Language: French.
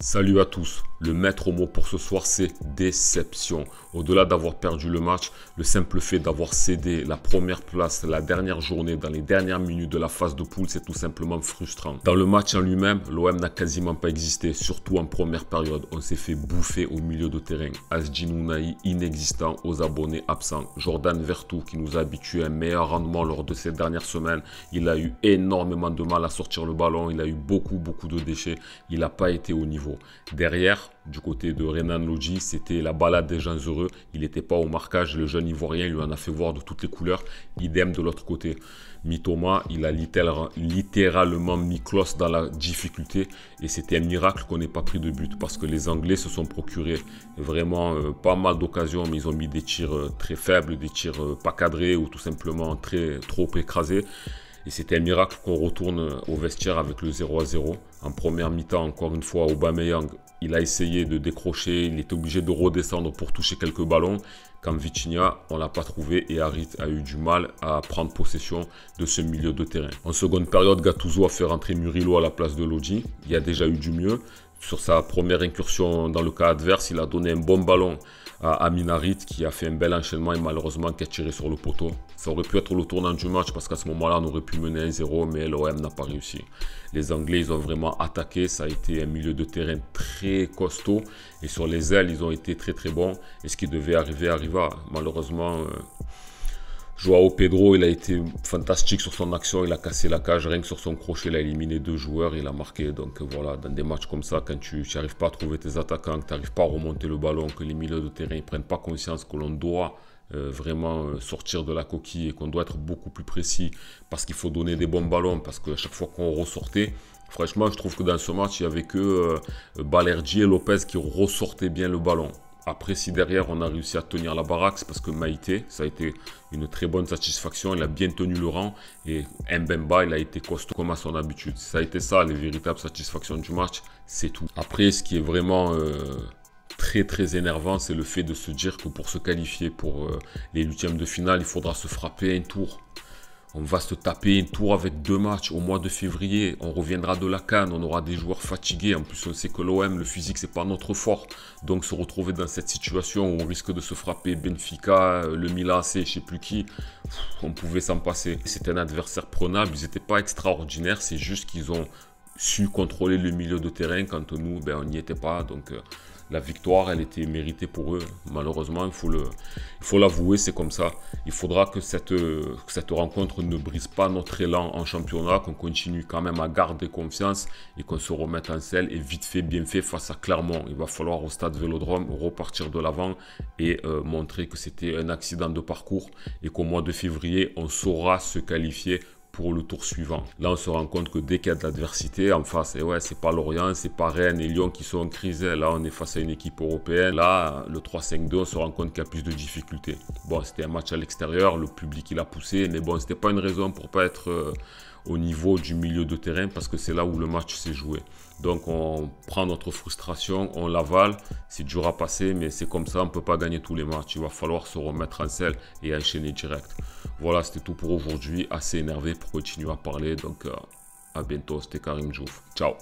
Salut à tous, le maître mot pour ce soir c'est déception. Au-delà d'avoir perdu le match, le simple fait d'avoir cédé la première place la dernière journée dans les dernières minutes de la phase de poule, c'est tout simplement frustrant. Dans le match en lui-même, l'OM n'a quasiment pas existé, surtout en première période. On s'est fait bouffer au milieu de terrain. Asdin Ounahi inexistant, aux abonnés absents. Jordan Vertou qui nous a habitués à un meilleur rendement lors de ces dernières semaines. Il a eu énormément de mal à sortir le ballon, il a eu beaucoup de déchets, il n'a pas été au niveau. Derrière, du côté de Renan Lodji, c'était la balade des gens heureux. Il n'était pas au marquage. Le jeune Ivoirien lui en a fait voir de toutes les couleurs. Idem de l'autre côté. Mitoma, il a littéralement mis Klose dans la difficulté. Et c'était un miracle qu'on n'ait pas pris de but. Parce que les Anglais se sont procurés vraiment pas mal d'occasions. Mais ils ont mis des tirs très faibles, des tirs pas cadrés ou tout simplement trop écrasés. Et c'était un miracle qu'on retourne au vestiaire avec le 0-0. En première mi-temps, encore une fois, Aubameyang, il a essayé de décrocher. Il était obligé de redescendre pour toucher quelques ballons. Quand Vitinha, on ne l'a pas trouvé et Harit a eu du mal à prendre possession de ce milieu de terrain. En seconde période, Gattuso a fait rentrer Murillo à la place de Lodji. Il y a déjà eu du mieux. Sur sa première incursion dans le cas adverse, il a donné un bon ballon à Amin Harit qui a fait un bel enchaînement et malheureusement qui a tiré sur le poteau. Ça aurait pu être le tournant du match parce qu'à ce moment-là, on aurait pu mener 1-0, mais l'OM n'a pas réussi. Les Anglais, ils ont vraiment attaqué. Ça a été un milieu de terrain très costaud. Et sur les ailes, ils ont été très bons. Et ce qui devait arriver, arriva. Malheureusement, Joao Pedro, il a été fantastique sur son action, il a cassé la cage, rien que sur son crochet, il a éliminé 2 joueurs, il a marqué. Donc voilà, dans des matchs comme ça, quand tu n'arrives pas à trouver tes attaquants, que tu n'arrives pas à remonter le ballon, que les milieux de terrain ne prennent pas conscience que l'on doit vraiment sortir de la coquille et qu'on doit être beaucoup plus précis parce qu'il faut donner des bons ballons, parce qu'à chaque fois qu'on ressortait, franchement, je trouve que dans ce match, il n'y avait que Balerdi et Lopez qui ressortaient bien le ballon. Après, si derrière on a réussi à tenir la baraque, c'est parce que Maïté, ça a été une très bonne satisfaction. Il a bien tenu le rang et Mbemba, il a été costaud comme à son habitude. Ça a été ça, les véritables satisfactions du match, c'est tout. Après, ce qui est vraiment très énervant, c'est le fait de se dire que pour se qualifier pour les huitièmes de finale, il faudra se frapper un tour. On va se taper un tour avec 2 matchs au mois de février. On reviendra de la CAN, on aura des joueurs fatigués. En plus, on sait que l'OM, le physique, c'est pas notre fort. Donc, se retrouver dans cette situation où on risque de se frapper Benfica, le Milan AC, je ne sais plus qui, on pouvait s'en passer. C'était un adversaire prenable, ils n'étaient pas extraordinaires. C'est juste qu'ils ont su contrôler le milieu de terrain quand nous, on n'y était pas. Donc, la victoire, elle était méritée pour eux. Malheureusement, il faut l'avouer, c'est comme ça. Il faudra que cette rencontre ne brise pas notre élan en championnat, qu'on continue quand même à garder confiance et qu'on se remette en selle et vite fait, bien fait face à Clermont. Il va falloir au stade Vélodrome repartir de l'avant et montrer que c'était un accident de parcours et qu'au mois de février, on saura se qualifier pour le tour suivant. Là, on se rend compte que dès qu'il y a de l'adversité en face, et ouais, c'est pas Lorient, c'est pas Rennes et Lyon qui sont en crise. Là, on est face à une équipe européenne. Là, le 3-5-2, on se rend compte qu'il y a plus de difficultés. Bon, c'était un match à l'extérieur, le public, il a poussé, mais bon, c'était pas une raison pour pas être au niveau du milieu de terrain parce que c'est là où le match s'est joué. Donc on prend notre frustration, on l'avale, c'est dur à passer mais c'est comme ça, on ne peut pas gagner tous les matchs. Il va falloir se remettre en selle et enchaîner direct. Voilà, c'était tout pour aujourd'hui, assez énervé pour continuer à parler. Donc à bientôt, c'était Karim Diouf. Ciao.